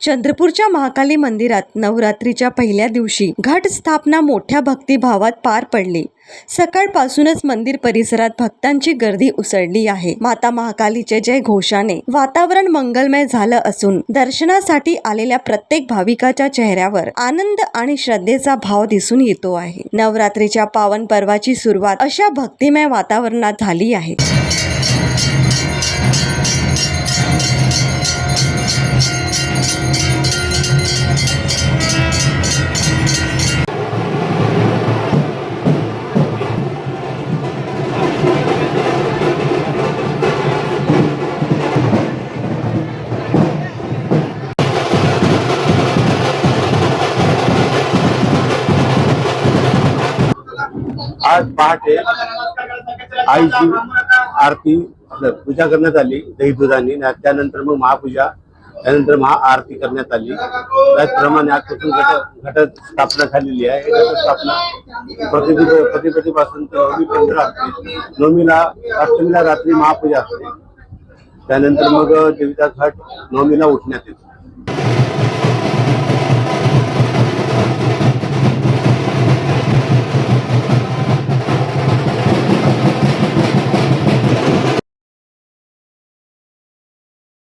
चंद्रपूरच्या महाकाली मंदिरात नवरात्रीच्या पहिल्या दिवशी घट स्थापना मोठ्या भक्तिभावात पार पडली। सकाळपासूनच मंदिर परिसरात भक्तांची गर्दी उसळली आहे। माता महाकालीचे जय घोषाने वातावरण मंगलमय झालं असून दर्शनासाठी आलेल्या प्रत्येक भाविकाच्या चेहऱ्यावर आनंद आणि श्रद्धेचा भाव दिसून येतो आहे। नवरात्रीच्या पावन पर्वाची सुरुवात अशा भक्तिमय वातावरणात झाली आहे। आज पहाटे आईची आरती पूजा करण्यात आली दही दुधाने। त्यानंतर मग महापूजा, त्यानंतर महाआरती करण्यात आली। त्याचप्रमाणे आजपासून घट स्थापना झालेली आहे। घट स्थापना प्रतिपदीपासून तर नवमी पर्यंत असते। नवमीला अष्टमीला रात्री महापूजा असते। त्यानंतर मग देवीचा घट नवमीला उठण्यात येतो।